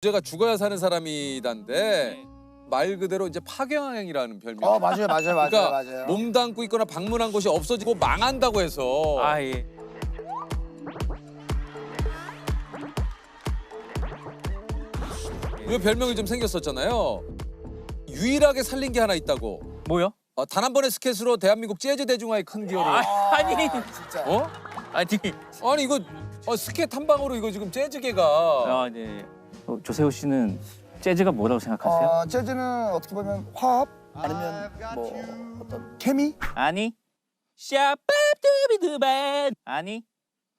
제가 죽어야 사는 사람이단데 말 그대로 이제 파경항이라는 별명. 맞아요, 맞아요, 맞아요, 그러니까 맞아요. 몸담고 있거나 방문한 곳이 없어지고 망한다고 해서. 아 예. 이 별명이 좀 생겼었잖아요. 유일하게 살린 게 하나 있다고. 뭐요? 단 한 번의 스케치로 대한민국 재즈 대중화에 큰 기여를. 아니 진짜. 어? 아니 아니 이거 스케치 한 방으로 이거 지금 재즈계가. 아 네. 조세호 씨는 재즈가 뭐라고 생각하세요? 재즈는 어떻게 보면 화합 아니면 뭐 어떤 케미? 아니 샤밥두비두바 아니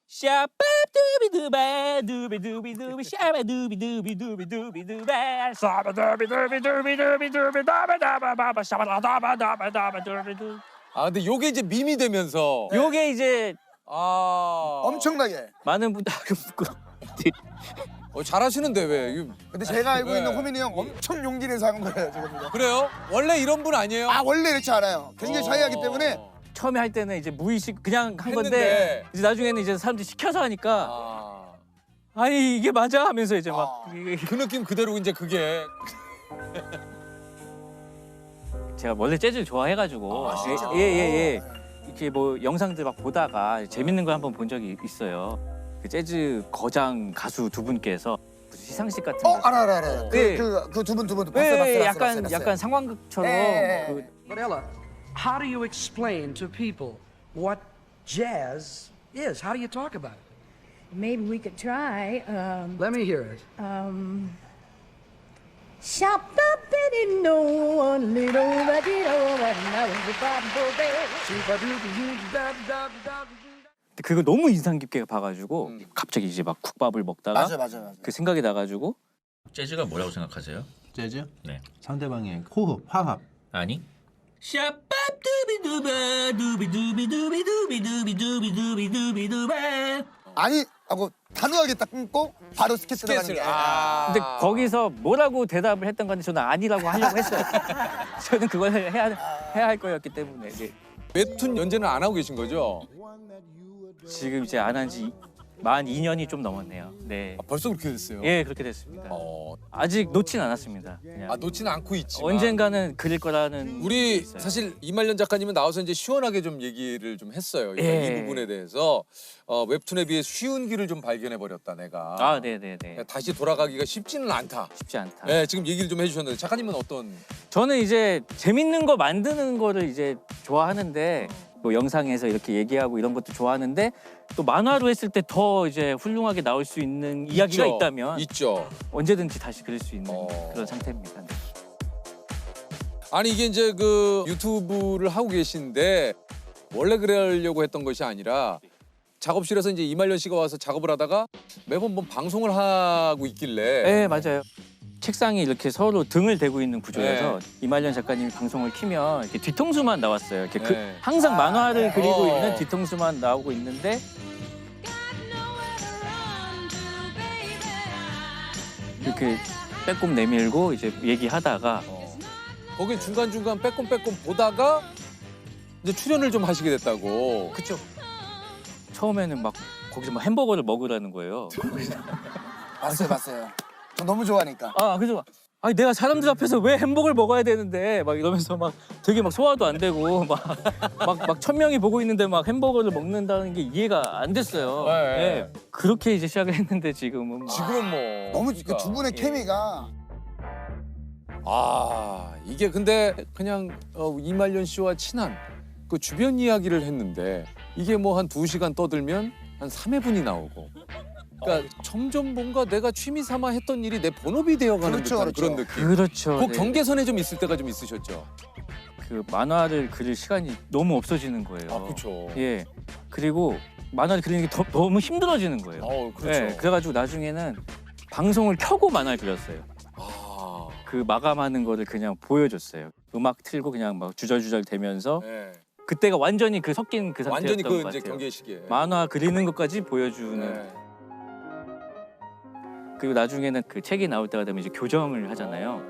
샤밥두비두바 두비두비두비 샤바두비두비두비두비두바 샤바두비두비두비두비두비다바다바바바 샤바다바다바다바두비두. 근데 요게 이제 밈이 되면서. 요게 이제 엄청나게. 많은 분들 잘하시는데 왜? 근데 제가 알고 네. 있는 호민이 형 엄청 용기 내서 한 거예요, 지금. 그래요? 원래 이런 분 아니에요? 원래 이렇지 않아요. 굉장히 자유하기 때문에. 처음에 할 때는 이제 무의식 그냥 한 건데 했는데. 이제 나중에는 이제 사람들이 시켜서 하니까 아. 아니 이게 맞아 하면서 이제 막 그 느낌 그대로 이제 그게. 제가 원래 재즈를 좋아해가지고 진짜? 예예예 이렇게 뭐 영상들 막 보다가 재밌는 걸 한번 본 적이 있어요. 그 재즈 거장 가수 두 분께서 무슨 시상식 같은 데 알아. 네. 그 두 분 봤어요. 예, 봤어요. 약간 상황극처럼 예. 그 But Ella, how do you explain to people what jazz is? How do you talk about it? Maybe we could try. Let me hear it. Shop up and no one little but it all but now the bumble bell. 그거 너무 인상 깊게 봐가지고 갑자기 이제 막 국밥을 먹다가 맞아. 그 생각이 나가지고 재즈가 뭐라고 생각하세요? 재즈? 네. 상대방의 호흡, 화합. 아니? 아니 하고 단호하게 딱 끊고 바로 스케치 들어가는 게. 근데 거기서 뭐라고 대답을 했던 건데 저는 아니라고 하려고 했어요. 저는 그걸 해야 할 거였기 때문에 이제 웹툰 연재는 안 하고 계신 거죠? 지금 이제 안 한 지 만 2년이 좀 넘었네요. 네. 벌써 그렇게 됐어요? 예, 그렇게 됐습니다. 어. 아직 놓진 않았습니다. 그냥 놓지는 않고 있지만. 언젠가는 그릴 거라는 우리 있어요. 사실 이말년 작가님은 나와서 이제 시원하게 좀 얘기를 좀 했어요. 그러니까 예. 이 부분에 대해서 웹툰에 비해 쉬운 길을 좀 발견해 버렸다 내가. 아, 네네네. 다시 돌아가기가 쉽지는 않다. 쉽지 않다. 네, 지금 얘기를 좀 해주셨는데 작가님은 어떤? 저는 이제 재밌는 거 만드는 거를 이제 좋아하는데 뭐 영상에서 이렇게 얘기하고 이런 것도 좋아하는데 또 만화로 했을 때 더 이제 훌륭하게 나올 수 있는 이야기가 있죠. 있다면 있죠. 언제든지 다시 그릴 수 있는 어. 그런 상태입니다. 네. 아니 이게 이제 그 유튜브를 하고 계신데 원래 그러려고 했던 것이 아니라 작업실에서 이제 이말년 씨가 와서 작업을 하다가 매번 뭐 방송을 하고 있길래. 네, 맞아요. 책상이 이렇게 서로 등을 대고 있는 구조여서 네. 이말년 작가님이 방송을 키면 이렇게 뒤통수만 나왔어요. 이렇게 네. 항상 만화를 그리고 어. 있는 뒤통수만 나오고 있는데 이렇게 빼꼼 내밀고 이제 얘기하다가 거기 중간중간 빼꼼빼꼼 보다가 이제 출연을 좀 하시게 됐다고. 그쵸. 처음에는 막 거기서 막 햄버거를 먹으라는 거예요. 봤어요. 저 너무 좋아하니까. 그래서 아니 내가 사람들 앞에서 왜 햄버거를 먹어야 되는데 막 이러면서 막 되게 막 소화도 안 되고 막 1000명이 보고 있는데 막 햄버거를 먹는다는 게 이해가 안 됐어요. 네. 예. 그렇게 이제 시작을 했는데 지금은 뭐 지금은 뭐. 너무 그러니까. 그 두 분의 예. 케미가 이게 근데 그냥 이말년 씨와 친한 그 주변 이야기를 했는데 이게 뭐 한 2시간 떠들면 한 3회분이 나오고. 그러니까 점점 뭔가 내가 취미 삼아 했던 일이 내 본업이 되어가는 그렇죠, 듯한 그렇죠. 그런 느낌. 그렇죠. 그 네. 경계선에 좀 있을 때가 좀 있으셨죠. 그 만화를 그릴 시간이 너무 없어지는 거예요. 그렇죠. 예. 그리고 만화를 그리는 게 너무 힘들어지는 거예요. 그렇죠. 예. 그래가지고 나중에는 방송을 켜고 만화를 그렸어요. 그 마감하는 거를 그냥 보여줬어요. 음악 틀고 그냥 막 주절주절 대면서 네. 그때가 완전히 그 섞인 그 상태였던 완전히 그 것 이제 같아요. 경계 시기에. 만화 그리는 것까지 보여주는. 네. 그리고 나중에는 그 책이 나올 때가 되면 이제 교정을 하잖아요.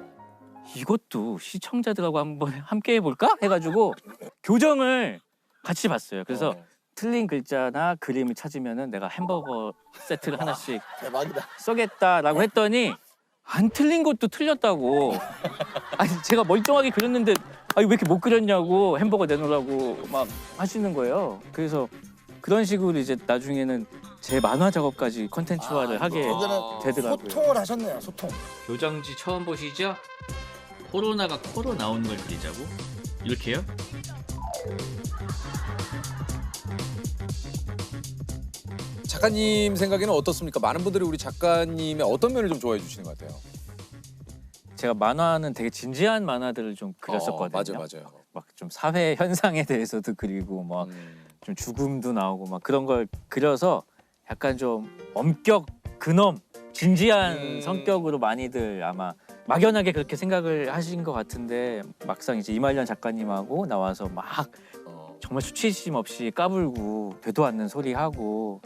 이것도 시청자들하고 한번 함께 해볼까? 해가지고 교정을 같이 봤어요. 그래서 틀린 글자나 그림을 찾으면은 내가 햄버거 세트를 하나씩 대박이다. 써겠다라고 했더니 안 틀린 것도 틀렸다고. 아니 제가 멀쩡하게 그렸는데 아니 왜 이렇게 못 그렸냐고 햄버거 내놓으라고 막 하시는 거예요. 그래서 그런 식으로 이제 나중에는 제 만화 작업까지 컨텐츠화를 하게 되더라고요. 소통을 하셨네요. 소통. 교정지 처음 보시죠? 코로나가 코로 나오는 걸 그리자고? 이렇게요? 작가님 생각에는 어떻습니까? 많은 분들이 우리 작가님의 어떤 면을 좀 좋아해 주시는 것 같아요? 제가 만화는 되게 진지한 만화들을 좀 그렸었거든요. 맞아요. 막 좀 사회 현상에 대해서도 그리고 막 좀 죽음도 나오고 막 그런 걸 그려서 약간 좀 엄격 근엄 진지한 성격으로 많이들 아마 막연하게 그렇게 생각을 하신 것 같은데 막상 이제 이말년 작가님하고 나와서 막 정말 수치심 없이 까불고 되도 않는 소리 하고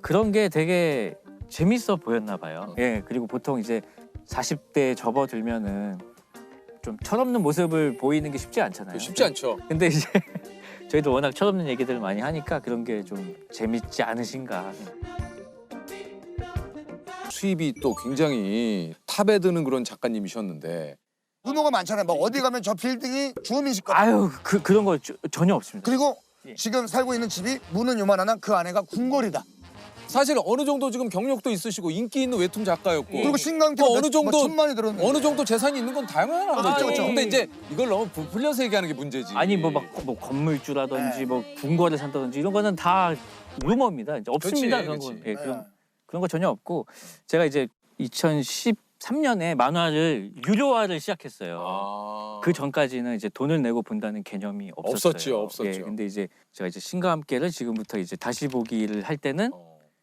그런 게 되게 재밌어 보였나 봐요. 예, 그리고 보통 이제 40대 접어들면은 좀 철없는 모습을 보이는 게 쉽지 않잖아요. 쉽지 않죠. 근데 이제 저희도 워낙 철없는 얘기들을 많이 하니까 그런 게 좀 재밌지 않으신가. 수입이 또 굉장히 탑에 드는 그런 작가님이셨는데 루머가 많잖아요. 막 어디 가면 저 빌딩이 주호민식 거다. 아유 그런 거 전혀 없습니다. 그리고 예. 지금 살고 있는 집이 문은 요만하나 그 안에가 궁궐이다. 사실 어느 정도 지금 경력도 있으시고 인기 있는 웹툰 작가였고 그리고 신강태 또 어느 정도 천만이 들었는데 어느 정도 재산이 있는 건 당연한 거죠. 그렇죠. 근데 이제 이걸 너무 부풀려서 얘기하는 게 문제지. 아니 뭐 건물주라든지 뭐 궁궐을 산다든지 이런 거는 다 루머입니다. 이제 없습니다. 그런 그렇지. 건. 예, 그런 거 전혀 없고 제가 이제 2013년에 만화를 유료화를 시작했어요. 그 전까지는 이제 돈을 내고 본다는 개념이 없었어요. 없었죠. 예, 근데 이제 제가 이제 신과 함께를 지금부터 이제 다시 보기를 할 때는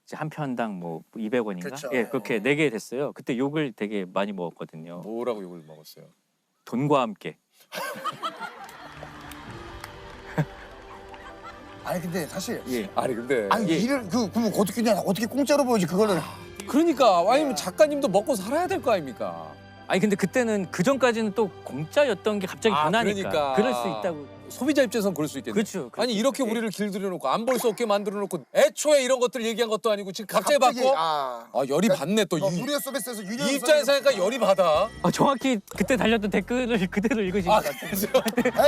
이제 한 편당 뭐 200원인가? 그렇죠. 예, 그렇게 내게 됐어요. 그때 욕을 되게 많이 먹었거든요. 뭐라고 욕을 먹었어요? 돈과 함께. 아니 근데 사실 예. 아니 근데 아니 예. 일을 그럼 어떻게 그냥 어떻게 공짜로 보여지 그거를 그러니까 아니면 작가님도 먹고 살아야 될 거 아닙니까? 아니 근데 그때는 그 전까지는 또 공짜였던 게 갑자기 변하니까 그러니까. 그럴 수 있다고. 소비자 입장에선 그럴 수 있겠네. 그렇죠. 아니 이렇게 예. 우리를 길들여 놓고 안 볼 수 없게 만들어 놓고 애초에 이런 것들 얘기한 것도 아니고 지금 갑자기 받고 열이 받네 또. 무료 서비스에서 유료 이 입장에서 하니까 열이 받아. 정확히 그때 달렸던 댓글을 그대로 읽으신 것 같아요.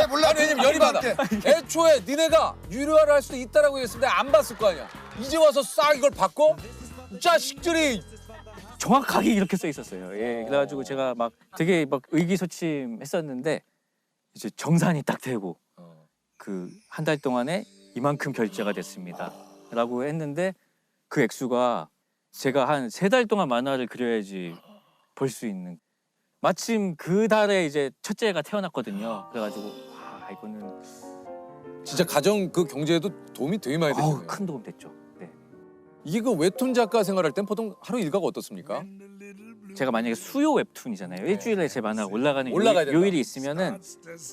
에이 몰라. 아니 왜냐면 열이 받아. 애초에 니네가 유료화를 할 수도 있다라고 했으면 안 봤을 거 아니야. 이제 와서 싹 이걸 받고 자식들이. 정확하게 이렇게 써 있었어요. 예, 그래가지고 제가 막 되게 막 의기소침했었는데 이제 정산이 딱 되고 그 한 달 동안에 이만큼 결제가 됐습니다.라고 했는데 그 액수가 제가 한 3달 동안 만화를 그려야지 벌 수 있는. 마침 그 달에 이제 첫째가 태어났거든요. 그래가지고 이거는 진짜 가정 그 경제에도 도움이 되게 많이 되죠. 큰 도움 됐죠. 네. 이게 그 웹툰 작가 생활할 땐 보통 하루 일과가 어떻습니까? 제가 만약에 수요 웹툰이잖아요. 일주일에 제 만화가 올라가는 올라가야 된다. 요일이 있으면은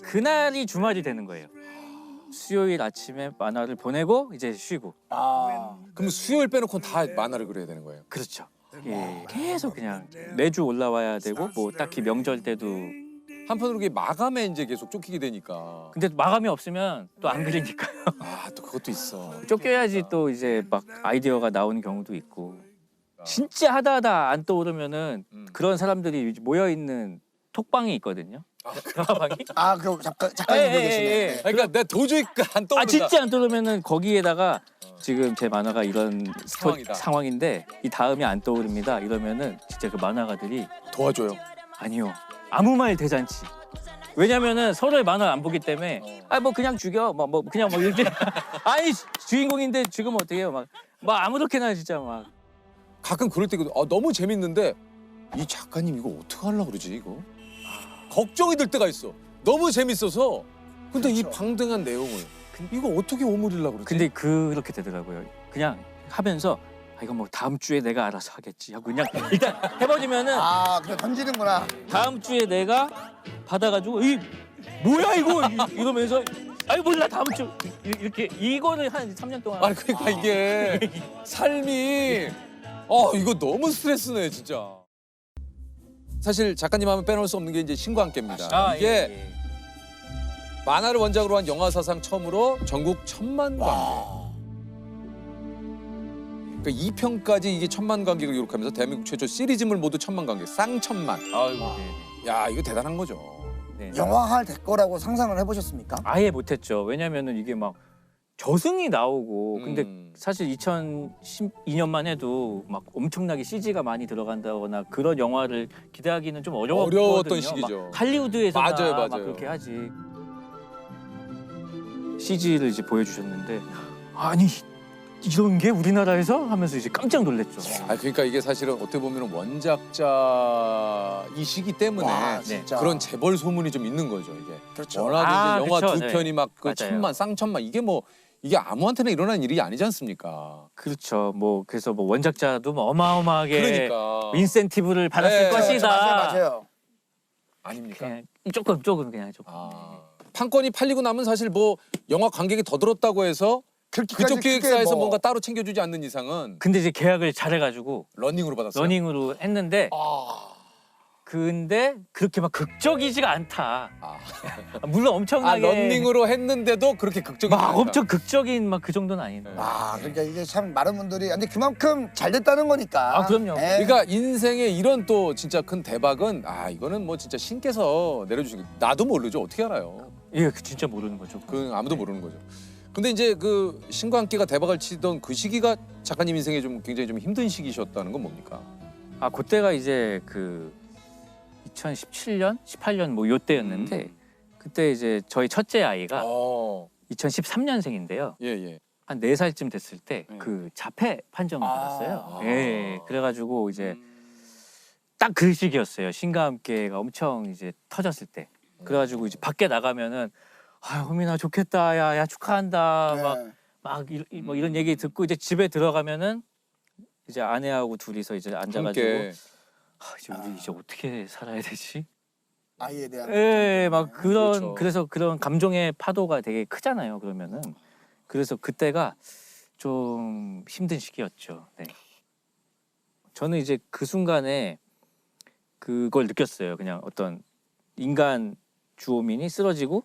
그날이 주말이 되는 거예요. 수요일 아침에 만화를 보내고 이제 쉬고. 그럼 수요일 빼놓고 다 만화를 그려야 되는 거예요? 그렇죠. 예, 계속 그냥 매주 올라와야 되고 뭐 딱히 명절 때도. 한편으로 이게 마감에 이제 계속 쫓기게 되니까. 근데 마감이 없으면 또 안 그리니까요. 또 그것도 있어. 쫓겨야지 또 이제 막 아이디어가 나오는 경우도 있고. 진짜 하다 안 떠오르면은 그런 사람들이 모여 있는 톡방이 있거든요. 드라마방이? 그 작가님 계시네. 그러니까 내가 도저히 안 떠오른다. 진짜 안 떠오르면은 거기에다가 지금 제 만화가 이런 상황인데 이 다음이 안 떠오릅니다. 이러면은 진짜 그 만화가들이 도와줘요. 아니요. 아무 말 대잔치. 왜냐면은 서로의 만화 안 보기 때문에 뭐 그냥 죽여 뭐 그냥 뭐 이렇게 아니 주인공인데 죽으면 어떡해요 막 아무렇게나 진짜 막 가끔 그럴 때 너무 재밌는데 이 작가님 이거 어떻게 하려고 그러지 이거? 걱정이 들 때가 있어. 너무 재밌어서. 근데 이 방등한 내용을 이거 어떻게 오므리려고 그러지? 근데 그렇게 되더라고요. 그냥 하면서 이건 뭐 다음 주에 내가 알아서 하겠지 하고 그냥 일단 해버리면은 그냥 던지는구나. 다음 주에 내가 받아가지고 이 뭐야 이거 이러면서 몰라 다음 주 이렇게 이거를 한 3년 동안. 그러니까 이게 삶이 이거 너무 스트레스네 진짜. 사실 작가님 하면 빼놓을 수 없는 게 이제 신과 함께입니다. 이게 만화를 원작으로 한 영화 사상 처음으로 전국 1000만 관객. 그러니까 2편까지 이게 1,000만 관객을 기록하면서 대한민국 최초 시리즈물 모두 1,000만 관객, 쌍천만. 아이고, 네. 야, 이거 대단한 거죠. 네. 영화화 될 거라고 상상을 해보셨습니까? 아예 못했죠. 왜냐면은 이게 막 저승이 나오고 근데 사실 2012년만 해도 막 엄청나게 CG가 많이 들어간다거나 그런 영화를 기대하기는 좀 어려웠거든요. 어려웠던 시기죠. 막 할리우드에서나 맞아요. 막 그렇게 하지. CG를 이제 보여주셨는데 아니 이런 게 우리나라에서 하면서 이제 깜짝 놀랐죠. 아, 그러니까 이게 사실은 어떻게 보면 원작자이시기 때문에 와, 진짜. 그런 재벌 소문이 좀 있는 거죠, 이게. 그렇죠. 워낙 아, 이제 영화 그쵸, 두 네. 편이 막 그 맞아요. 천만, 쌍천만 이게 뭐 이게 아무한테나 일어나는 일이 아니지 않습니까? 그렇죠. 뭐 그래서 뭐 원작자도 뭐 어마어마하게 그러니까. 인센티브를 받았을 네, 것이다. 맞아요. 아닙니까? 그냥 조금 그냥 조금. 아. 판권이 팔리고 나면 사실 뭐 영화 관객이 더 들었다고 해서 그렇게까지 그쪽 기획사에서 크게 뭐- 뭔가 따로 챙겨주지 않는 이상은 근데 이제 계약을 잘해가지고 러닝으로 받았어요. 러닝으로 했는데 아. 근데 그렇게 막 극적이지가 않다. 아. 물론 아, 엄청나게 러닝으로 했는데도 그렇게 극적이지 막 않다. 엄청 극적인 막 그 정도는 아닌데. 아, 그러니까 이게 참 많은 분들이 근데 그만큼 잘 됐다는 거니까. 아, 그럼요. 예. 그러니까 인생에 이런 또 진짜 큰 대박은 아 이거는 뭐 진짜 신께서 내려주신 거 나도 모르죠. 어떻게 알아요? 예, 그 진짜 모르는 거죠. 그 아무도 모르는 거죠. 근데 이제 그 신과 함께가 대박을 치던 그 시기가 작가님 인생에 좀 굉장히 좀 힘든 시기셨다는 건 뭡니까? 아 그때가 이제 그 2017년, 18년 뭐 요때였는데 그때 이제 저희 첫째 아이가 어. 2013년생인데요. 예, 예. 한 4살쯤 됐을 때 네. 그 자폐 판정을 받았어요. 아. 예. 그래가지고 이제 딱 그 시기였어요. 신과 함께가 엄청 이제 터졌을 때. 그래가지고 이제 밖에 나가면은 아, 호민아 좋겠다. 야 축하한다. 네. 뭐 이런 얘기 듣고 이제 집에 들어가면은 이제 아내하고 둘이서 이제 앉아가지고 함께 이제 우리 이제 어떻게 살아야 되지? 아이에 대한. 예, 막 그런 그렇죠. 그래서 그런 감정의 파도가 되게 크잖아요. 그러면은 그래서 그때가 좀 힘든 시기였죠. 네. 저는 이제 그 순간에 그걸 느꼈어요. 그냥 어떤 인간 주호민이 쓰러지고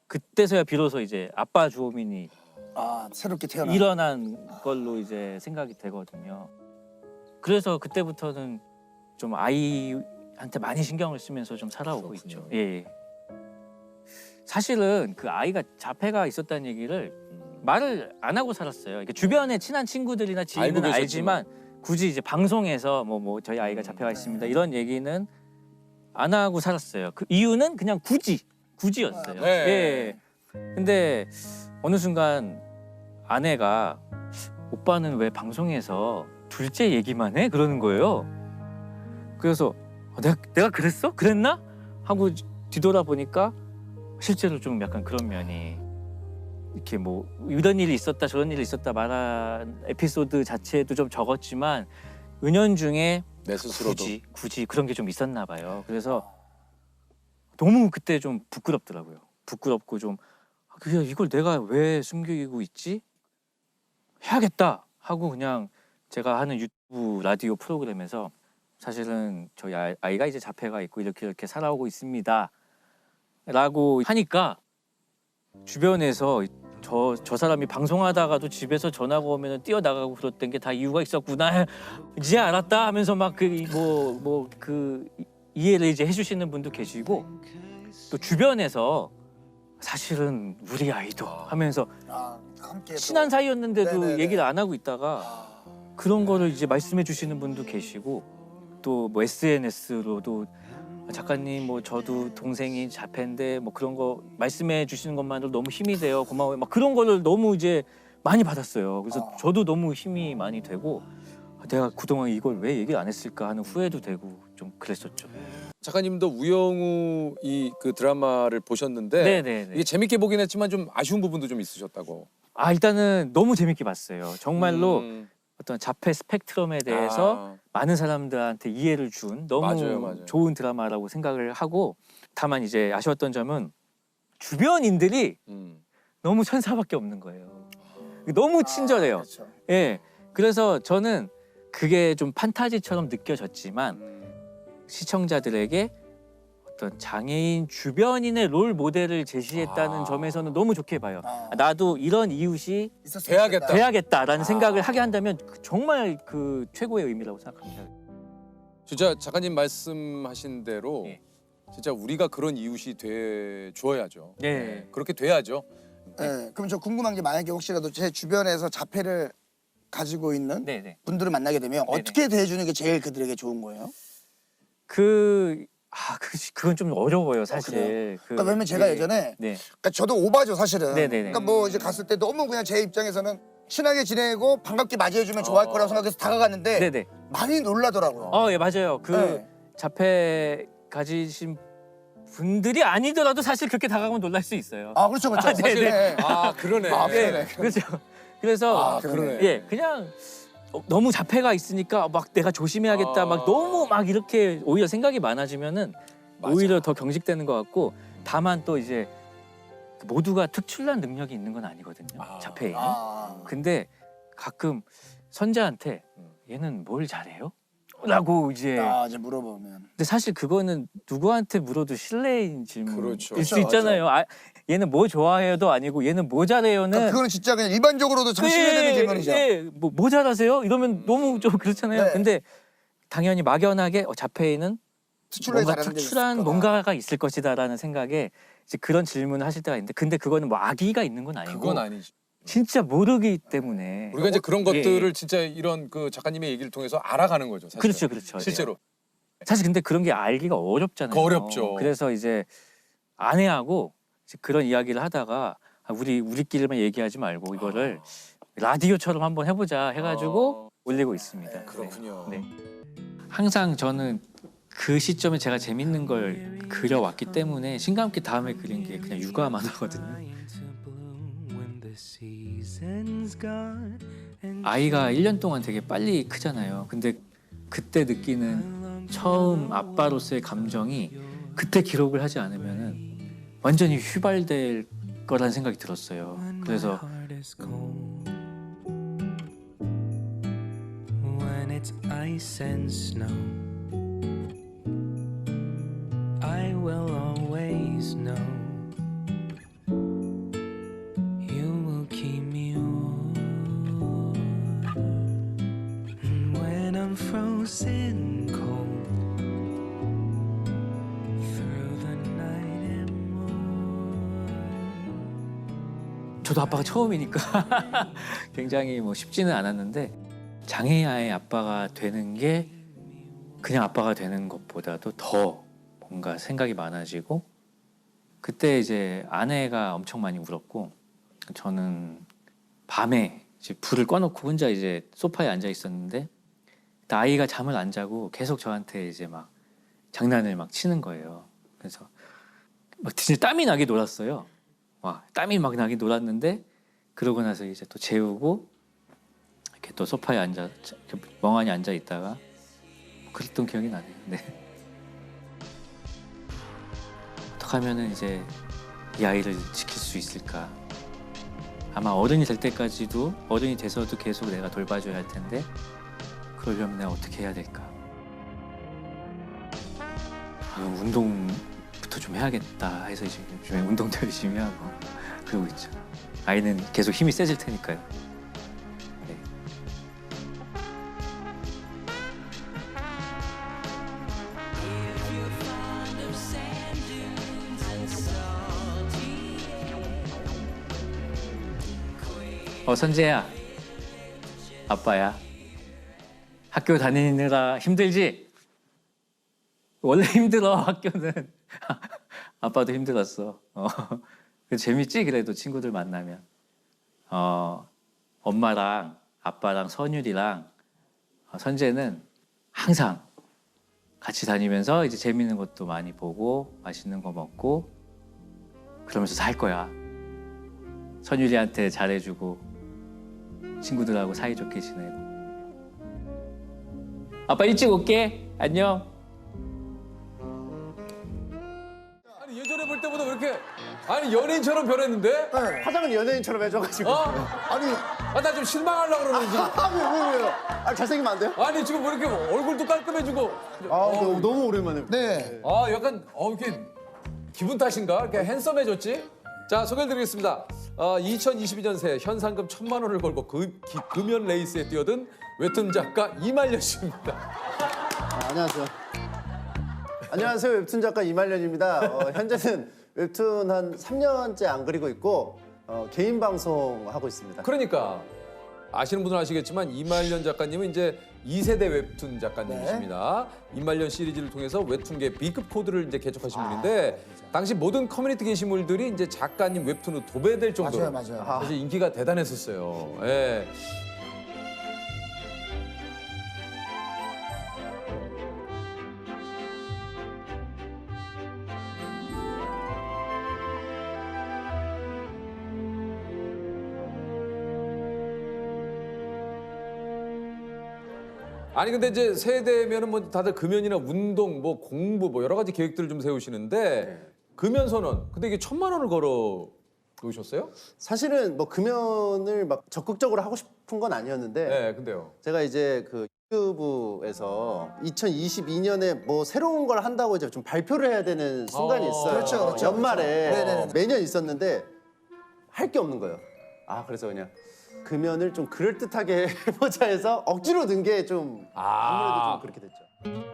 그때서야 비로소 이제 아빠 주호민이 아, 새롭게 태어난. 일어난 걸로 이제 생각이 되거든요. 그래서 그때부터는 좀 아이한테 많이 신경을 쓰면서 좀 살아오고 그렇군요. 있죠. 예. 사실은 그 아이가 자폐가 있었다는 얘기를 말을 안 하고 살았어요. 그러니까 주변에 친한 친구들이나 알고 지인은 계셨지만. 알지만 굳이 이제 방송에서 뭐 저희 아이가 자폐가 있습니다 이런 얘기는 안 하고 살았어요. 그 이유는 그냥 굳이였어요. 네. 예. 근데 어느 순간 아내가 오빠는 왜 방송에서 둘째 얘기만 해? 그러는 거예요. 그래서 내가 그랬어? 그랬나? 하고 뒤돌아보니까 실제로 좀 약간 그런 면이 이렇게 뭐 이런 일이 있었다 저런 일이 있었다 말한 에피소드 자체도 좀 적었지만 은연중에 내 스스로도 굳이 그런 게 좀 있었나 봐요. 그래서 너무 그때 좀 부끄럽더라고요. 부끄럽고 좀 그냥 이걸 내가 왜 숨기고 있지? 해야겠다 하고 그냥 제가 하는 유튜브 라디오 프로그램에서 사실은 저희 아이가 이제 자폐가 있고 이렇게 살아오고 있습니다 라고 하니까 주변에서 저 사람이 방송하다가도 집에서 전화가 오면 뛰어나가고 그랬던 게 다 이유가 있었구나 이제 알았다 하면서 막 그 이해를 이제 해주시는 분도 계시고 또 주변에서 사실은 우리 아이도 하면서 아, 함께 또. 친한 사이였는데도 네네네. 얘기를 안 하고 있다가 그런 거를 이제 말씀해 주시는 분도 계시고 또 뭐 SNS로도 작가님 뭐 저도 동생이 자폐인데 뭐 그런 거 말씀해 주시는 것만으로 너무 힘이 돼요 고마워요 막 그런 거를 너무 이제 많이 받았어요. 그래서 저도 너무 힘이 많이 되고 내가 그동안 이걸 왜 얘기를 안 했을까 하는 후회도 되고 좀 그랬었죠. 작가님도 우영우 이 그 드라마를 보셨는데 네네네. 이게 재밌게 보긴 했지만 좀 아쉬운 부분도 좀 있으셨다고. 아 일단은 너무 재밌게 봤어요. 정말로 음. 어떤 자폐 스펙트럼에 대해서 아, 많은 사람들한테 이해를 준 너무 맞아요. 좋은 드라마라고 생각을 하고 다만 이제 아쉬웠던 점은 주변인들이 너무 천사밖에 없는 거예요. 너무 친절해요. 그렇죠. 예. 그래서 저는 그게 좀 판타지처럼 느껴졌지만 시청자들에게 어떤 장애인 주변인의 롤 모델을 제시했다는 아. 점에서는 너무 좋게 봐요. 아. 나도 이런 이웃이 있었으면 돼야겠다. 좋겠다. 돼야겠다라는 아. 생각을 하게 한다면 정말 그 최고의 의미라고 생각합니다. 진짜 작가님 말씀하신 대로 예. 진짜 우리가 그런 이웃이 돼 줘야죠. 네. 그렇게 돼야죠. 네, 그럼 저 궁금한 게 만약에 혹시라도 제 주변에서 자폐를 가지고 있는 네네. 분들을 만나게 되면 네네. 어떻게 대해주는 게 제일 그들에게 좋은 거예요? 그건 좀 어려워요 사실. 그래요? 그러니까 왜냐면 제가 예. 예전에 네. 그러니까 저도 오바죠 사실은. 네네네. 그러니까 뭐 이제 갔을 때 너무 그냥 제 입장에서는 친하게 지내고 반갑게 맞이해주면 좋아할 거라고 생각해서 다가갔는데 네네. 많이 놀라더라고요. 예 맞아요. 그 네. 자폐 가지신 분들이 아니더라도 사실 그렇게 다가가면 놀랄 수 있어요. 아 그렇죠 그렇죠. 아, 네네. 사실 네. 아 그러네. 아, 네, 그러네. 그렇죠. 그래서 아 그러네. 예, 그냥 너무 자폐가 있으니까 막 내가 조심해야겠다, 아. 막 너무 막 이렇게 오히려 생각이 많아지면은 맞아. 오히려 더 경직되는 것 같고, 다만 또 이제 모두가 특출난 능력이 있는 건 아니거든요. 아. 자폐에. 아. 근데 가끔 선재한테 얘는 뭘 잘해요? 라고 이제. 이제 물어보면. 근데 사실 그거는 누구한테 물어도 실례인 질문일 그렇죠. 수 있잖아요. 얘는 뭐 좋아해요도 아니고 얘는 뭐 잘해요는. 그러니까 그거는 진짜 그냥 일반적으로도 참 신뢰되는 질문이죠. 예, 뭐 잘하세요? 이러면 너무 좀 그렇잖아요. 네. 근데 당연히 막연하게 자폐인은 특출나게 뭔가 잘하는 게 특출한 있을 거다. 뭔가가 있을 것이다라는 생각에 이제 그런 질문을 하실 때가 있는데, 근데 그거는 뭐 악의가 있는 건 아니고 그건 아니지. 진짜 모르기 때문에. 우리가 이제 그런 예. 것들을 진짜 이런 그 작가님의 얘기를 통해서 알아가는 거죠. 사실. 그렇죠, 그렇죠. 실제로. 사실 근데 그런 게 알기가 어렵잖아요. 그 어렵죠. 그래서 이제 아내하고 이제 그런 이야기를 하다가 우리끼리만 얘기하지 말고 이거를 라디오처럼 한번 해보자 해가지고 올리고 있습니다. 그렇군요. 네. 항상 저는 그 시점에 제가 재밌는 걸 그려왔기 때문에 신감기 다음에 그린 게 그냥 육아 만화거든요. 아이가 1년 동안 되게 빨리 크잖아요. 근데 그때 느끼는 처음 아빠로서의 감정이 그때 기록을 하지 않으면은 완전히 휘발될 거라는 생각이 들었어요. 그래서 When it's ice and snow, I will always know you will keep me warm. And when I'm frozen cold through the night and morn. 저도 아빠가 처음이니까 굉장히 뭐 쉽지는 않았는데, 장애아의 아빠가 되는 게 그냥 아빠가 되는 것보다도 더 뭔가 생각이 많아지고, 그때 이제 아내가 엄청 많이 울었고 저는 밤에 이제 불을 꺼놓고 혼자 이제 소파에 앉아 있었는데 아이가 잠을 안 자고 계속 저한테 이제 막 장난을 막 치는 거예요. 그래서 막 진짜 땀이 나게 놀았어요. 땀이 막 나게 놀았는데, 그러고 나서 이제 또 재우고 이렇게 또 소파에 앉아 멍하니 앉아 있다가 그랬던 기억이 나네요. 네. 어떻게 하면은 이제 이 아이를 지킬 수 있을까? 아마 어른이 될 때까지도, 어른이 돼서도 계속 내가 돌봐줘야 할 텐데, 그러려면 내가 어떻게 해야 될까? 운동부터 좀 해야겠다 해서 이제 요즘에 운동도 열심히 하고 그러고 있죠. 아이는 계속 힘이 세질 테니까요. 네. 선재야, 아빠야. 학교 다니느라 힘들지? 원래 힘들어, 학교는. 아빠도 힘들었어. 재밌지? 그래도 친구들 만나면. 엄마랑 아빠랑 선율이랑 선재는 항상 같이 다니면서 이제 재밌는 것도 많이 보고 맛있는 거 먹고 그러면서 살 거야. 선율이한테 잘해주고 친구들하고 사이좋게 지내고. 아빠 일찍 올게. 안녕. 아니 예전에 볼 볼 때보다 왜 이렇게 아니 연예인처럼 변했는데? 네. 화장은 연예인처럼 해줘가지고. 어? 아니 아 나 좀 실망하려고 그러는지. 왜요? 아, 잘생기면 안 돼요? 아니 지금 뭐 이렇게 얼굴도 깔끔해지고. 너무 오랜만에. 네. 아 약간 이렇게 기분 탓인가? 이렇게 핸섬해졌지? 자 소개해드리겠습니다. 2022년 새 현상금 1,000만 원을 걸고 금연 레이스에 뛰어든 웹툰 작가 이말년 씨입니다. 안녕하세요. 안녕하세요. 웹툰 작가 이말년입니다. 현재는 웹툰 한 3년째 안 그리고 있고 개인 방송 하고 있습니다. 그러니까 아시는 분들은 아시겠지만 이말년 작가님은 이제 2세대 웹툰 작가님이십니다. 이말년 시리즈를 통해서 웹툰계 B급 코드를 이제 개척하신 분인데 당시 모든 커뮤니티 게시물들이 이제 작가님 웹툰으로 도배될 정도로 맞아요. 사실 인기가 대단했었어요. 예. 아니 근데 이제 세대면은 뭐 다들 금연이나 운동, 뭐 공부, 뭐 여러 가지 계획들을 좀 세우시는데 금연 선언. 근데 이게 1,000만 원을 걸어 놓으셨어요? 사실은 뭐 금연을 막 적극적으로 하고 싶은 건 아니었는데 네, 근데요. 제가 이제 그 유튜브에서 2022년에 뭐 새로운 걸 한다고 이제 좀 발표를 해야 되는 순간이 있어요. 그렇죠. 연말에 네네네. 매년 있었는데 할 게 없는 거예요. 그래서 그냥 금연을 좀 그럴듯하게 해보자 해서 억지로 든 게 좀 아무래도 좀 그렇게 됐죠.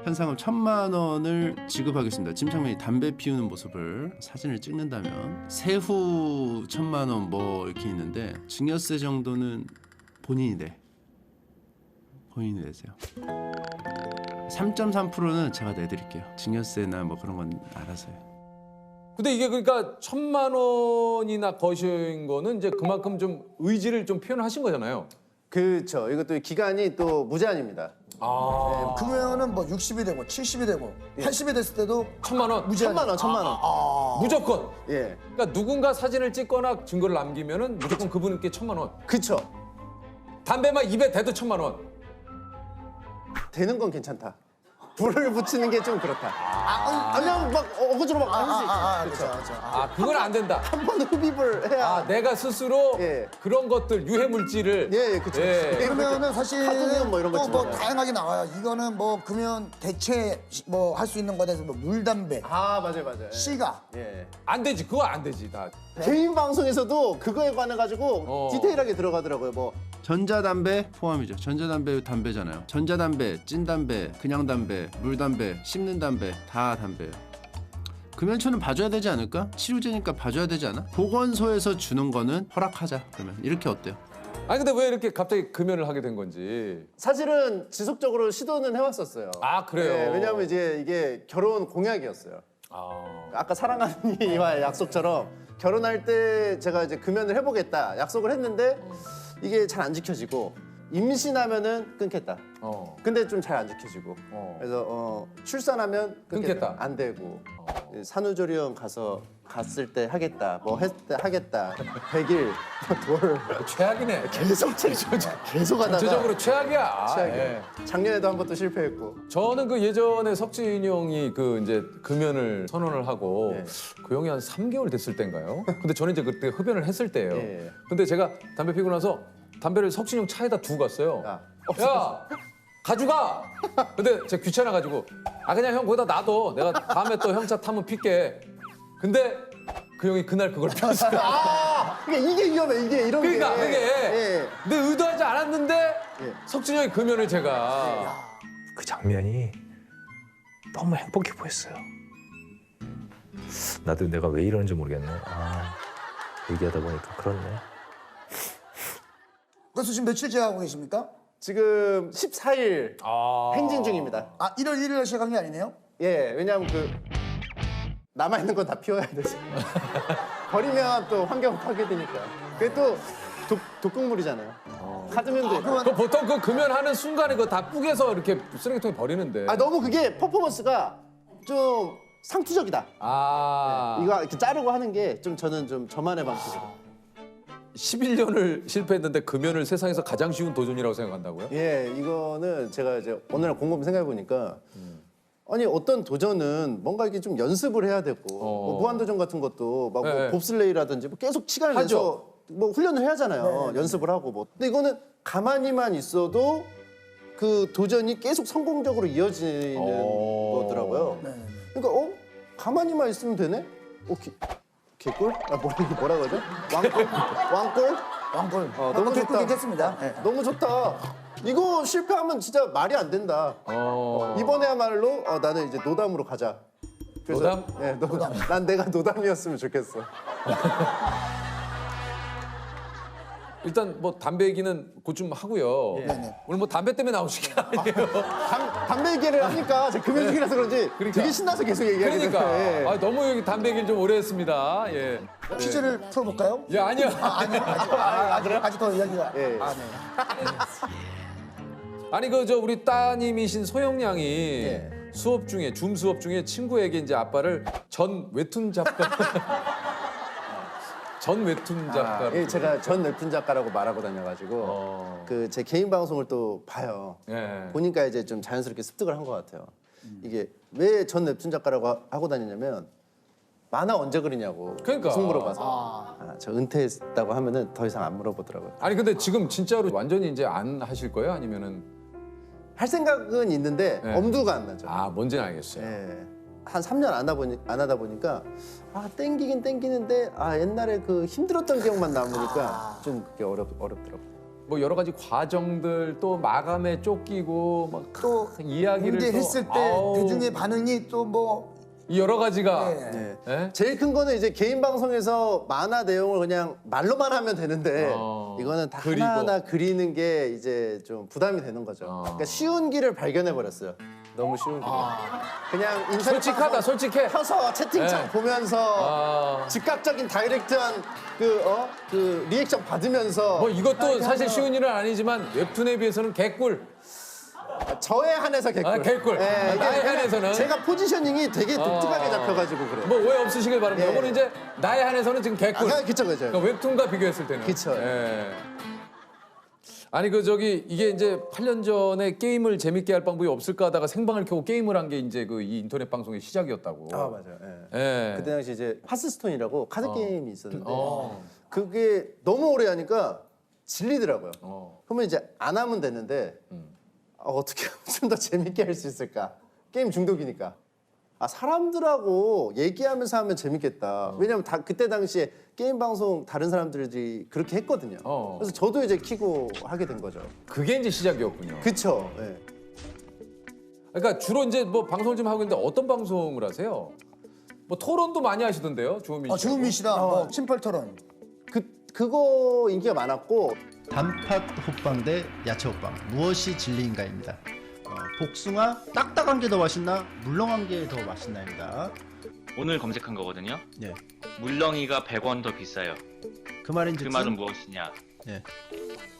현상금 1,000만 원을 지급하겠습니다. 침착맨이 담배 피우는 모습을 사진을 찍는다면 세후 1,000만 원 뭐 이렇게 있는데 증여세 정도는 본인이 내. 본인이 내세요. 3.3%는 제가 내드릴게요. 증여세나 뭐 그런 건 알아서 해요. 근데 이게 그러니까 1,000만 원이나 거신 거는 이제 그만큼 좀 의지를 좀 표현하신 거잖아요. 그렇죠. 이것도 기간이 또 무제한입니다. 그러면은 뭐 60이 되고 70이 되고 80이 됐을 때도 1,000만 원. 무제한. 1,000만 원. 무조건. 예. 그러니까 누군가 사진을 찍거나 증거를 남기면은 무조건 그분께 1,000만 원. 그쵸. 담배만 입에 대도 1,000만 원. 되는 건 괜찮다. 불을 붙이는 게 좀 그렇다. 그냥 막 어거지로 막 할 수 있죠. 그렇죠. 그건 안 된다. 한 번 흡입을 해야. 내가 스스로 예. 그런 것들 유해 물질을 예, 그쵸. 그러면은 사실 카드는 뭐 이런 거 또 뭐 있잖아요. 다양하게 나와요. 이거는 뭐 금연 대체 뭐 할 수 있는 거에 대해서 뭐 물담배, 맞아요. 시가. 예. 안 되지. 그거 안 되지. 다. 개인 방송에서도 그거에 관해 가지고 디테일하게 들어가더라고요. 뭐 전자담배 포함이죠. 전자담배 담배잖아요. 전자담배, 찐담배, 그냥 담배, 물담배, 씹는 담배 다 담배예요. 금연초는 봐줘야 되지 않을까? 치료제니까 봐줘야 되지 않아? 보건소에서 주는 거는 허락하자. 그러면 이렇게 어때요? 아니 근데 왜 이렇게 갑자기 금연을 하게 된 건지. 사실은 지속적으로 시도는 해왔었어요. 그래요? 네, 왜냐하면 이제 이게 결혼 공약이었어요. 아까 사랑하는 이와의 약속처럼 결혼할 때 제가 이제 금연을 해보겠다 약속을 했는데 이게 잘 안 지켜지고 임신하면은 끊겠다. 근데 좀 잘 안 지켜지고 그래서 출산하면 끊겠다. 안 되고 산후조리원 갔을 때 하겠다. 뭐 했을 때 하겠다. 100일 돌 최악이네. 계속 하다가 전체적으로 최악이야. 최악이에요. 예. 작년에도 한 번 또 실패했고. 저는 그 예전에 석진이 형이 그 이제 금연을 선언을 하고 네. 그 형이 한 3개월 됐을 때인가요? 근데 저는 이제 그때 흡연을 했을 때예요. 예. 근데 제가 담배 피고 나서 담배를 석진이 형 차에다 두고 갔어요. 야, 야, 가져가. 근데 제가 귀찮아가지고 그냥 형 거기다 놔둬. 내가 다음에 또 형 차 타면 필게. 근데 그 형이 그날 그걸 폈어요. 그러니까 이게 위험해. 이게 이런 그러니까 게. 그게 예. 근데 의도하지 않았는데 예. 석진이 형이 금연을 제가 그 장면이 너무 행복해 보였어요. 나도 내가 왜 이러는지 모르겠네. 얘기하다 보니까 그렇네. 그래서 지금 며칠째 하고 계십니까? 지금 14일 행진 중입니다. 1월 1일에 시작한 게 아니네요? 예, 왜냐하면 그 남아 있는 건 다 피워야 되지. 버리면 또 환경 파괴되니까. 그게 또 독극물이잖아요. 카드뮴도 있고. 그 보통 그 금연하는 순간에 그거 다 뿌개서 이렇게 쓰레기통에 버리는데. 너무 그게 퍼포먼스가 좀 상투적이다. 이거 이렇게 자르고 하는 게 좀 저는 좀 저만의 방식이다. 11년을 실패했는데 금연을 세상에서 가장 쉬운 도전이라고 생각한다고요? 예, 이거는 제가 이제 오늘 곰곰이 생각해 보니까 아니 어떤 도전은 뭔가 이렇게 좀 연습을 해야 되고 뭐 무한도전 같은 것도 막 뭐 네. 봅슬레이라든지 뭐 계속 시간을 내서 뭐 훈련을 해야 하잖아요. 연습을 하고 뭐. 근데 이거는 가만히만 있어도 그 도전이 계속 성공적으로 이어지는 거더라고요. 그러니까 가만히만 있으면 되네? 개꿀? 아 뭐라 그러죠? 왕꿀? 왕골. 너무 좋다. 괜찮습니다. 네. 너무 좋다. 이거 실패하면 진짜 말이 안 된다. 이번에야말로 나는 이제 노담으로 가자. 노담? 네, 노담. 난 내가 노담이었으면 좋겠어. 일단 뭐 담배 얘기는 곧 좀 하고요. 오늘 뭐 담배 때문에 나오신 게 아니에요. 담배 얘기를 하니까 제가 금연 중이라서 그런지 되게 신나서 계속 얘기하게 그러니까 되는데. 아, 너무 여기 담배 얘기를 좀 오래 했습니다. 예. 퀴즈를 풀어볼까요? 예, 아니요. 아니요. 아직 더 이야기가. 예. 아, 네. 아니 그 저 우리 따님이신 소영 양이 수업 중에 줌 수업 중에 친구에게 이제 아빠를 전 웹툰 작가 전 웹툰 작가로. 예, 제가 전 웹툰 작가라고 말하고 다녀가지고 그 제 개인 방송을 또 봐요. 예. 보니까 이제 좀 자연스럽게 습득을 한 것 같아요. 이게 왜 전 웹툰 작가라고 하고 다니냐면 만화 언제 그리냐고 그러니까. 계속 물어봐서 저 은퇴했다고 하면은 더 이상 안 물어보더라고요. 아니 근데 지금 진짜로 완전히 이제 안 하실 거예요? 아니면은 할 생각은 있는데 네. 엄두가 안 나죠. 아 뭔지는 알겠어요. 예. 한 3년 안 하다 보니까 땡기긴 땡기는데 옛날에 그 힘들었던 기억만 남으니까 좀 그게 어렵더라고요. 뭐 여러 가지 과정들 또 마감에 쫓기고 막 또 이야기를 공개 또, 했을 때 아우, 대중의 반응이 또 뭐 이 여러 가지가 네. 예? 제일 큰 거는 이제 개인 방송에서 만화 내용을 그냥 말로만 하면 되는데 이거는 다 그리고. 하나하나 그리는 게 이제 좀 부담이 되는 거죠. 그러니까 쉬운 길을 발견해 버렸어요. 너무 쉬운 길. 그냥 인터넷 솔직하다 방송 솔직해. 켜서 채팅창 네. 보면서 즉각적인 다이렉트한 그 리액션 받으면서 뭐 이것도 사실 쉬운 일은 아니지만 웹툰에 비해서는 개꿀. 저에 한해서 개꿀. 아, 개꿀. 이게 나에 그냥 한해서는. 제가 포지셔닝이 되게 독특하게 잡혀가지고 그래요. 뭐 오해 없으시길 바랍니다. 예. 이거는 이제 나에 한해서는 지금 개꿀. 그쵸. 그러니까 웹툰과 비교했을 때는. 그쵸. 예. 아니 그 저기 이게 이제 8년 전에 게임을 재밌게 할 방법이 없을까 하다가 생방을 켜고 게임을 한 게 이제 그 이 인터넷 방송의 시작이었다고. 맞아요. 예. 예. 그때 당시 이제 하스스톤이라고 카드 게임이 있었는데 그게 너무 오래 하니까 질리더라고요. 그러면 이제 안 하면 되는데 어떻게 하면 좀 더 재밌게 할 수 있을까? 게임 중독이니까. 사람들하고 얘기하면서 하면 재밌겠다. 왜냐면 그때 당시에 게임 방송 다른 사람들이 그렇게 했거든요. 그래서 저도 이제 키고 하게 된 거죠. 그게 이제 시작이었군요. 그쵸. 예. 그러니까 주로 이제 뭐 방송을 좀 하고 있는데 어떤 방송을 하세요? 뭐 토론도 많이 하시던데요, 주호민 씨. 주은미 씨랑 뭐 심펄 토론. 그거 인기가 많았고 단팥 호빵 대 야채 호빵 무엇이 진리인가입니다. 복숭아 딱딱한 게 더 맛있나 물렁한 게 더 맛있나입니다. 오늘 검색한 거거든요. 예. 물렁이가 100원 더 비싸요. 그 말인 그 즉슨 말은 무엇이냐? 예.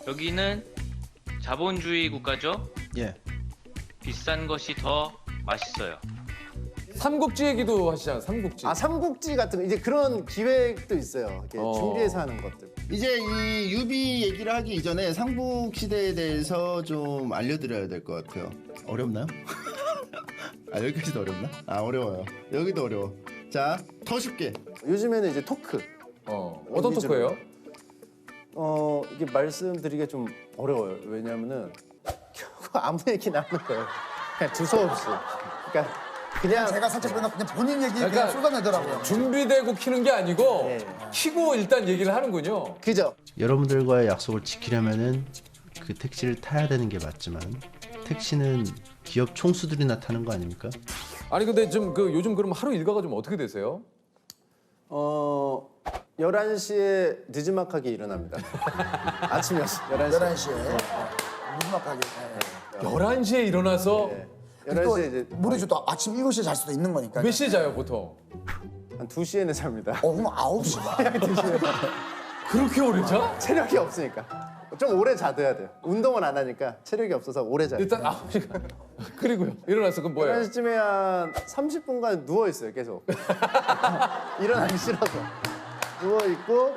여기는 자본주의 국가죠. 예. 비싼 것이 더 맛있어요. 삼국지 얘기도 하시잖아요, 삼국지. 삼국지 같은 거 이제 그런 기획도 있어요. 이렇게 준비해서 하는 것들. 이제 이 유비 얘기를 하기 이전에 삼국 시대에 대해서 좀 알려드려야 될 것 같아요. 어렵나요? 여기까지도 어렵나? 어려워요. 여기도 어려워. 자, 더 쉽게. 요즘에는 이제 토크. 어떤 위주로. 토크예요? 이게 말씀드리기가 좀 어려워요. 왜냐하면은 결국 아무 얘기나 하는 거예요. 그냥 두서없이. 그러니까 그냥 제가 살짝 보니까 그냥 본인 얘기 그냥 그러니까 쏟아내더라고요. 준비되고 키는 게 아니고 키고 일단 얘기를 하는군요. 그죠? 여러분들과의 약속을 지키려면은 그 택시를 타야 되는 게 맞지만 택시는 기업 총수들이나 타는 거 아닙니까? 아니 근데 좀 그 요즘 그럼 하루 일과가 좀 어떻게 되세요? 11시에 늦지막하게 일어납니다. 아침 11시. 11시에 무지막하게. 11시에 일어나서 11시에 이제 모르죠. 또 아침 7시에 잘 수도 있는 거니까. 몇 시에 자요 보통? 한 2시에는 잡니다. 그럼 9시. 그렇게 오래 자? 체력이 없으니까. 좀 오래 자둬야 돼요. 운동은 안 하니까 체력이 없어서 오래 자요. 일단 9시간. 그리고요. 일어나서 그럼 뭐예요? 11시쯤에 한 30분간 누워 있어요, 계속. 일어나기 싫어서. 누워 있고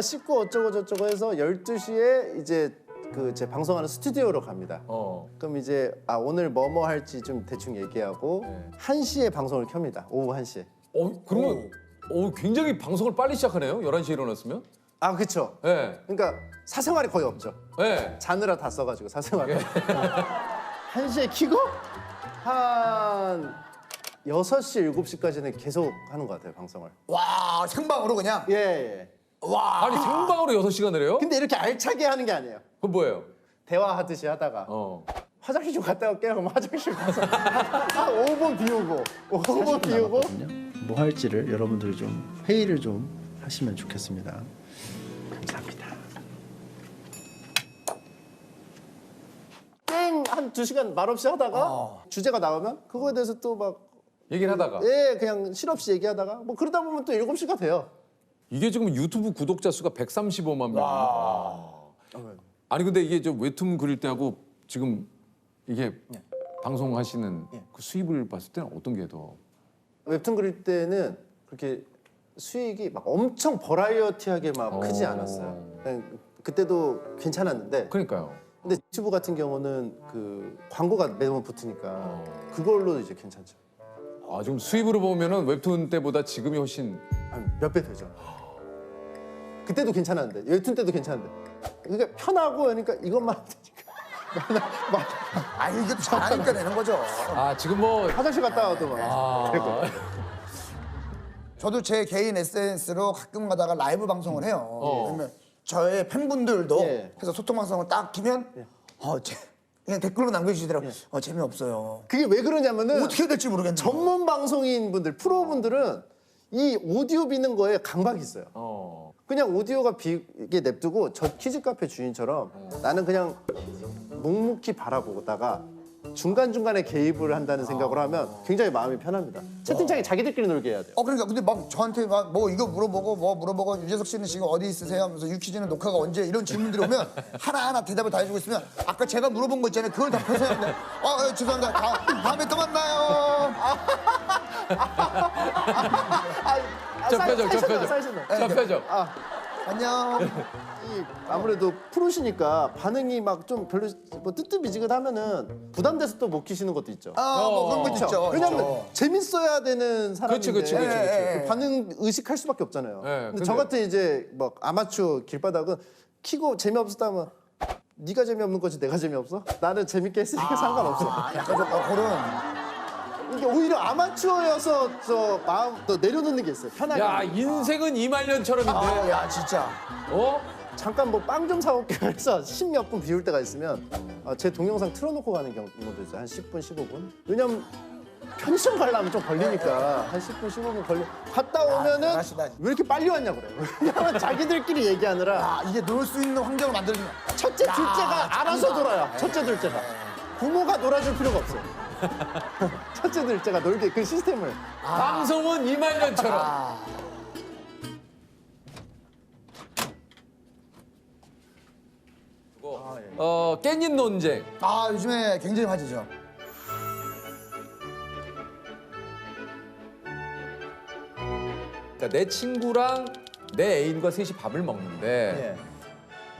씻고 어쩌고 저쩌고 해서 12시에 이제 그 제 방송하는 스튜디오로 갑니다. 그럼 이제 오늘 뭐 할지 좀 대충 얘기하고 1시에 방송을 켭니다. 오후 1시에. 그러면 굉장히 방송을 빨리 시작하네요. 11시에 일어났으면. 그렇죠. 네. 그러니까 사생활이 거의 없죠. 네. 자느라 다 써가지고 사생활. 1시에 켜고 한 6시, 7시까지는 계속 하는 것 같아요, 방송을. 와, 생방으로 그냥? 예. 와. 아니 생방으로 6시간을 해요? 근데 이렇게 알차게 하는 게 아니에요. 그건 뭐예요? 대화하듯이 하다가 화장실 좀 갔다 올게요. 그럼 화장실 가서 한 5분 비우고 5분 비우고 뭐 할지를 여러분들이 좀 회의를 좀 하시면 좋겠습니다. 감사합니다. 게임 한 2시간 말없이 하다가 주제가 나오면 그거에 대해서 또 막 얘기를 하다가 그냥 실없이 얘기하다가 뭐 그러다 보면 또 7시가 돼요. 이게 지금 유튜브 구독자 수가 135만 명. 아니 근데 이게 저 웹툰 그릴 때하고 지금 이게 방송하시는 그 수입을 봤을 때는 어떤 게 더? 웹툰 그릴 때는 그렇게 수익이 막 엄청 버라이어티하게 막 크지 않았어요. 그냥 그때도 괜찮았는데. 그러니까요. 근데 유튜브 같은 경우는 그 광고가 매번 붙으니까 그걸로 이제 괜찮죠. 지금 수입으로 보면은 웹툰 때보다 지금이 훨씬 몇 배 되죠. 그때도 괜찮았는데 웹툰 때도 괜찮은데 그러니까 편하고 그러니까 이것만 이게 잘하니까 되는 거죠. 지금 뭐 화장실 갔다 와도 막 저도 제 개인 SNS로 가끔 가다가 라이브 방송을 해요. 그러면 저의 팬분들도 해서 소통 방송을 딱 키면 그냥 댓글로 남겨주시더라고요. 재미없어요. 그게 왜 그러냐면은 어떻게 될지 모르겠네요. 전문 방송인 분들, 프로분들은 이 오디오 비는 거에 강박이 있어요. 그냥 오디오가 비게 냅두고 저 키즈 카페 주인처럼 나는 그냥 묵묵히 바라보다가 중간중간에 개입을 한다는 생각으로 하면 굉장히 마음이 편합니다. 채팅창에 자기들끼리 놀게 해야 돼요. 그러니까 근데 막 저한테 막 뭐 이거 물어보고 유재석 씨는 지금 어디 있으세요? 하면서 유퀴즈는 녹화가 언제? 이런 질문들이 오면 하나하나 대답을 다 해주고 있으면 아까 제가 물어본 거 있잖아요. 그걸 답해서 하는데 죄송합니다. 다음에 또 만나요. 저 표정. 안녕. 아무래도 프로시니까 반응이 막 좀 별로 뭐 뜨뜻미지근하면은 부담돼서 또 못 키시는 것도 있죠. 뭐 그런 것도 있죠. 왜냐면 재밌어야 되는 사람인데 그치. 그 반응 의식할 수밖에 없잖아요. 근데 저 같은 이제 뭐 아마추어 길바닥은 키고 재미없었다면 네가 재미없는 거지 내가 재미없어? 나는 재밌게 했으니까 상관없어. 약간 그런. 이게 오히려 아마추어여서 저 마음 더 내려놓는 게 있어요. 편하게. 야 인생은 2만년처럼인데. 야 진짜. 잠깐 뭐 빵 좀 사올게 해서 10몇 분 비울 때가 있으면 제 동영상 틀어놓고 가는 경우도 있어요. 한 10분, 15분. 왜냐면 편의점 가려면 좀 걸리니까 한 10분, 15분 갔다 오면은 왜 이렇게 빨리 왔냐 그래요. 왜냐면 자기들끼리 얘기하느라 이게 놀 수 있는 환경을 만들면 첫째, 둘째가 알아서 놀아요. 첫째, 둘째가. 부모가 놀아줄 필요가 없어요. 첫째, 둘째가 놀게 그 시스템을. 방송은 2만년처럼. 깻잎 논쟁. 요즘에 굉장히 화제죠. 그러니까 내 친구랑 내 애인과 셋이 밥을 먹는데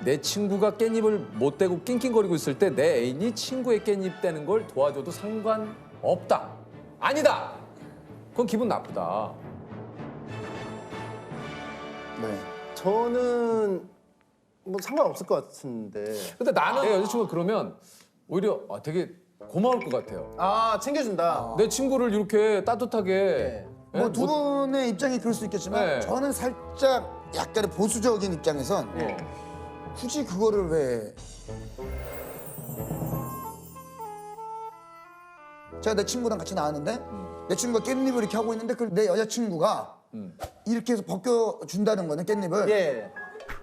내 친구가 깻잎을 못 떼고 낑낑거리고 있을 때 내 애인이 친구의 깻잎 떼는 걸 도와줘도 상관없다. 아니다. 그건 기분 나쁘다. 저는 뭐 상관없을 것 같은데. 근데 나는 내 여자친구가 그러면 오히려 되게 고마울 것 같아요. 챙겨준다. 내 친구를 이렇게 따뜻하게. 뭐 두 분의 입장이 그럴 수 있겠지만 저는 살짝 약간의 보수적인 입장에선 굳이 그거를 왜 제가 내 친구랑 같이 나왔는데 내 친구가 깻잎을 이렇게 하고 있는데 그걸 내 여자친구가 이렇게 해서 벗겨준다는 거는 깻잎을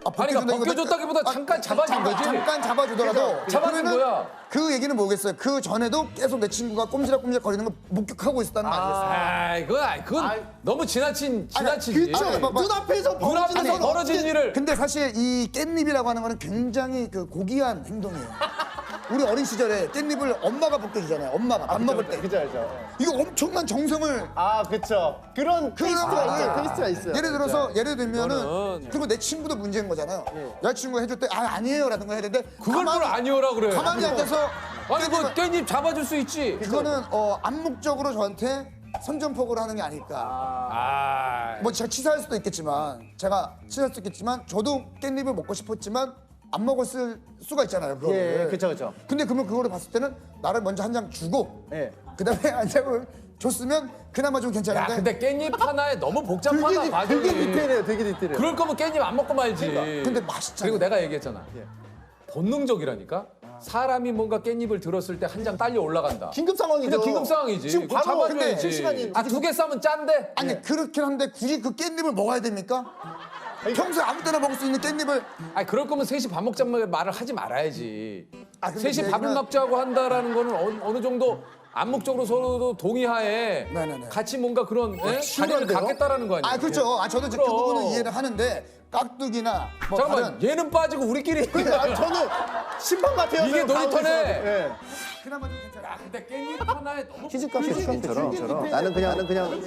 아니 그러니까 벗겨줬다기보다 잠깐 잡아준 거지. 잠깐 잡아주더라도 잡아준 거야. 그 얘기는 뭐겠어요? 그 전에도 계속 내 친구가 꼼지락꼼지락 거리는 걸 목격하고 있었다는 거 아니겠어요? 그건 너무 지나치지. 그렇죠. 눈앞에서 벌어진 일을. 근데 사실 이 깻잎이라고 하는 거는 굉장히 그 고귀한 행동이에요. 우리 어린 시절에 깻잎을 엄마가 벗겨주잖아요. 엄마가 밥 먹을 때. 그죠, 그죠. 이거 엄청난 정성을. 아, 그쵸. 그런 테이스트가 있죠. 테이스트가 있어요. 예를 들어서 예를 들면은 이거는- 그리고 내 친구도 문제인 거잖아요. 여자친구가 해줄 때 아니에요라는 거 해야 되는데 그걸 뭘 아니오라 그래. 가만히 앉아서 아니 뭐 깻잎 잡아줄 수 있지. 그거는 암묵적으로 저한테 선전포고를 하는 게 아닐까. 아, 뭐 제가 치사할 수도 있겠지만 저도 깻잎을 먹고 싶었지만 안 먹었을 수가 있잖아요. 그거를. 예, 그쵸, 그쵸. 근데 그러면 그거를 봤을 때는 나를 먼저 한 장 주고 예. 그다음에 한 장을 줬으면 그나마 좀 야 괜찮은데. 근데 깻잎 하나에 너무 복잡하다 과정이. 되게 디테일해요, 되게 디테일해요. 그럴 거면 깻잎 안 먹고 말지. 근데 맛있잖아. 그리고 내가 얘기했잖아. 본능적이라니까. 사람이 뭔가 깻잎을 들었을 때 한 장 딸려 올라간다. 긴급 상황이죠. 근데 긴급 상황이지. 지금 그거 바로 근데 잡아줘야지. 실시간이 아, 2개 싸면 짠데? 아니 그렇긴 한데 굳이 그 깻잎을 먹어야 됩니까? 평소에 아무 때나 먹을 수 있는 깻잎을. 아니 그럴 거면 셋이 밥 먹자는 말을 하지 말아야지. 근데 셋이 내 밥을 얘기는- 먹자고 한다라는 거는 어느 정도 암묵적으로 서로 동의하에 네네네. 같이 뭔가 그런 자리를 치열한데요? 갖겠다라는 거 아니에요? 그렇죠. 저도 이제 그 그럼. 부분은 이해를 하는데 깍두기나 뭐 잠깐만 다른 얘는 빠지고 우리끼리 아니, 저는 심판 같아요. 이게 가운데서. 놀이터네. 예. 그나마 좀 괜찮아. 근데 깻잎 하나에 너무 퀴즈값처럼 나는 그냥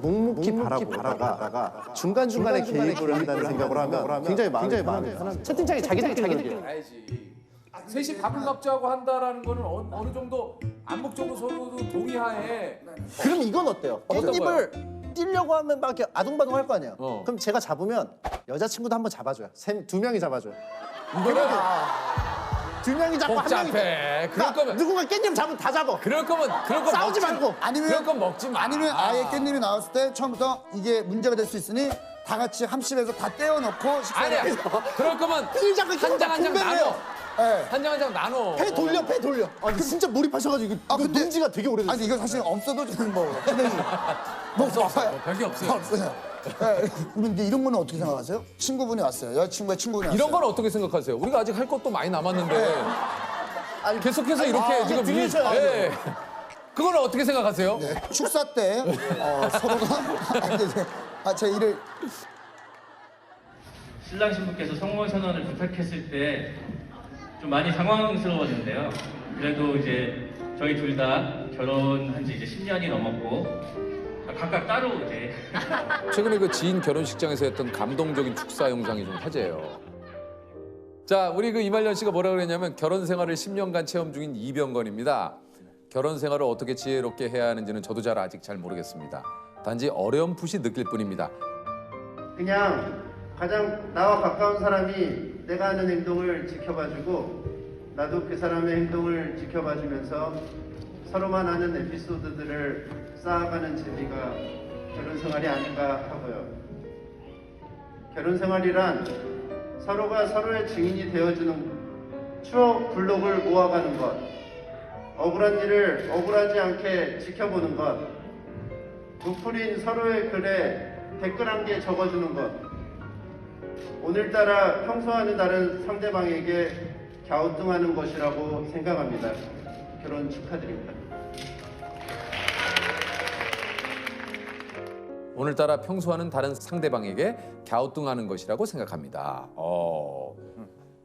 묵묵히 바라보다가 중간중간에 개입을 한다는 생각을 하면 굉장히 마음이 편합니다. 채팅창에 자기들끼리 알지. 셋이 밥을 먹자고 한다라는 거는 어느 정도 암묵적으로 서로 동의하에 그럼 이건 어때요? 어떤 깻잎을 띄려고 하면 막 이렇게 아둥바둥 할 거 아니에요. 어. 그럼 제가 잡으면 여자친구도 한번 잡아줘요. 두 명이 잡아줘요. 이거는 두 명이 잡고 한 명이 복잡해. 그럴 거면 누군가 깻잎 잡으면 다 잡아. 그럴 거면 싸우지 먹지 말고. 그럴 건 먹지 마. 아니면 아예 깻잎이 나왔을 때 처음부터 이게 문제가 될 수 있으니 다 같이 함심해서 다 떼어놓고 식사를 아니야. 그럴 거면 일 잡고 한 장 한 장 분배를 해요. 나눠. 예. 한 장 한 장 나눠. 배 돌려. 아, 진짜 몰입하셔가지고 이거 근데- 논지가 되게 오래됐어요. 아니 이거 사실 없어도 저는 뭐 진행이 뭐 없어요. 별게 없어요. 없어요. 예. 근데 이런 거는 어떻게 생각하세요? 친구분이 왔어요. 여자친구의 친구분이 왔어요. 이런 건 어떻게 생각하세요? 우리가 아직 할 것도 많이 남았는데 아니, 계속해서 이렇게 지금 들으셔야 돼요. 예. 그거는 어떻게 생각하세요? 네. 축사 때 서로가 제 일을 신랑 신부께서 성혼 선언을 부탁했을 때 좀 많이 당황스러웠는데요. 그래도 이제 저희 둘 다 결혼한 지 이제 10년이 넘었고 각각 따로 이제 최근에 그 지인 결혼식장에서 했던 감동적인 축사 영상이 좀 화제예요. 자, 우리 그 이말년 씨가 뭐라 그랬냐면 결혼 생활을 10년간 체험 중인 이병건입니다. 결혼 생활을 어떻게 지혜롭게 해야 하는지는 저도 아직 잘 모르겠습니다. 단지 어렴풋이 느낄 뿐입니다. 그냥 가장 나와 가까운 사람이 내가 하는 행동을 지켜봐주고 나도 그 사람의 행동을 지켜봐주면서 서로만 아는 에피소드들을 쌓아가는 재미가 결혼 생활이 아닌가 하고요. 결혼 생활이란 서로가 서로의 증인이 되어주는 추억 블록을 모아가는 것, 억울한 일을 억울하지 않게 지켜보는 것, 부풀인 서로의 글에 댓글 한 개 적어주는 것, 오늘따라 평소와는 다른 상대방에게 갸우뚱하는 것이라고 생각합니다. 결혼 축하드립니다. 오늘따라 평소와는 다른 상대방에게 갸우뚱하는 것이라고 생각합니다.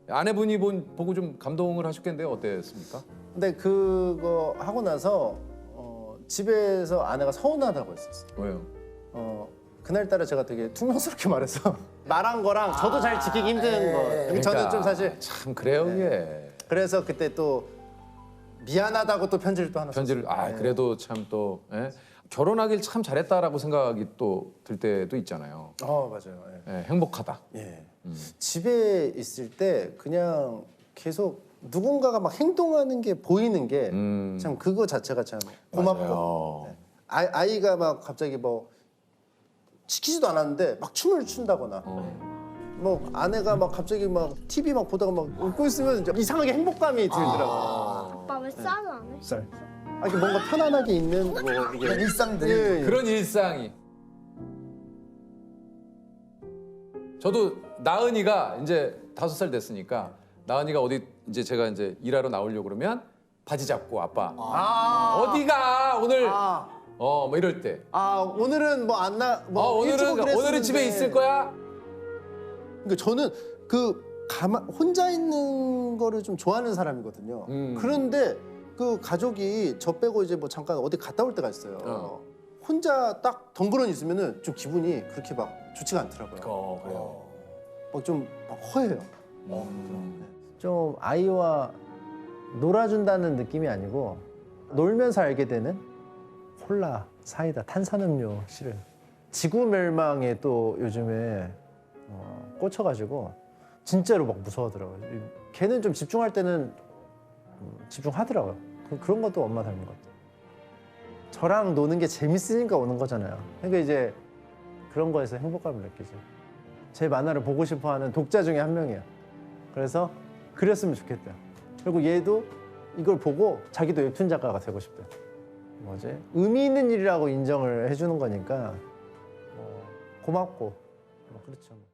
아내분이 보고 좀 감동을 하셨겠는데요. 어땠습니까? 근데 그거 하고 나서 집에서 아내가 서운하다고 했었어요. 왜요? 그날따라 제가 되게 퉁명스럽게 말해서 말한 거랑 저도 잘 지키기 힘든 거. 저는 좀 사실 참 그래요, 이게. 그래서 그때 또 미안하다고 또 편지를 또 하나 편지를 썼어요. 그래도 참 또 결혼하길 참 잘했다라고 생각이 또 들 때도 있잖아요. 맞아요. 행복하다. 집에 있을 때 그냥 계속 누군가가 막 행동하는 게 보이는 게 참 그거 자체가 참 고맙고 맞아요. 아이가 막 갑자기 뭐 시키지도 않았는데 막 춤을 춘다거나 뭐 아내가 막 갑자기 막 TV 막 보다가 막 웃고 있으면 이제 이상하게 행복감이 들더라고요. 아빠 왜 쌀 안 해? 쌀. 이렇게 뭔가 편안하게 있는 뭐 이게 일상들. 그런 일상이. 저도 나은이가 이제 5살 됐으니까 나은이가 어디 이제 제가 이제 일하러 나오려고 그러면 바지 잡고 아빠 어디가 오늘 뭐 이럴 때. 오늘은 뭐 안 나 뭐 오늘은 집에 있을 거야. 그러니까 저는 그 혼자 있는 거를 좀 좋아하는 사람이거든요. 그런데 그 가족이 저 빼고 이제 뭐 잠깐 어디 갔다 올 때가 있어요. 혼자 딱 덩그러니 있으면은 좀 기분이 그렇게 막 좋지가 않더라고요. 그래요. 막 좀 허해요. 좀 아이와 놀아준다는 느낌이 아니고 놀면서 알게 되는 콜라, 사이다, 탄산음료 실은 지구 멸망에 또 요즘에 꽂혀가지고 진짜로 막 무서워하더라고요. 걔는 좀 집중할 때는 집중하더라고요. 그런 것도 엄마 닮은 것 같아요. 저랑 노는 게 재밌으니까 오는 거잖아요. 그러니까 이제 그런 거에서 행복감을 느끼죠. 제 만화를 보고 싶어하는 독자 중에 한 명이에요. 그래서 그렸으면 좋겠다. 그리고 얘도 이걸 보고 자기도 웹툰 작가가 되고 싶대. 뭐지? 의미 있는 일이라고 인정을 해주는 거니까 고맙고 그렇죠.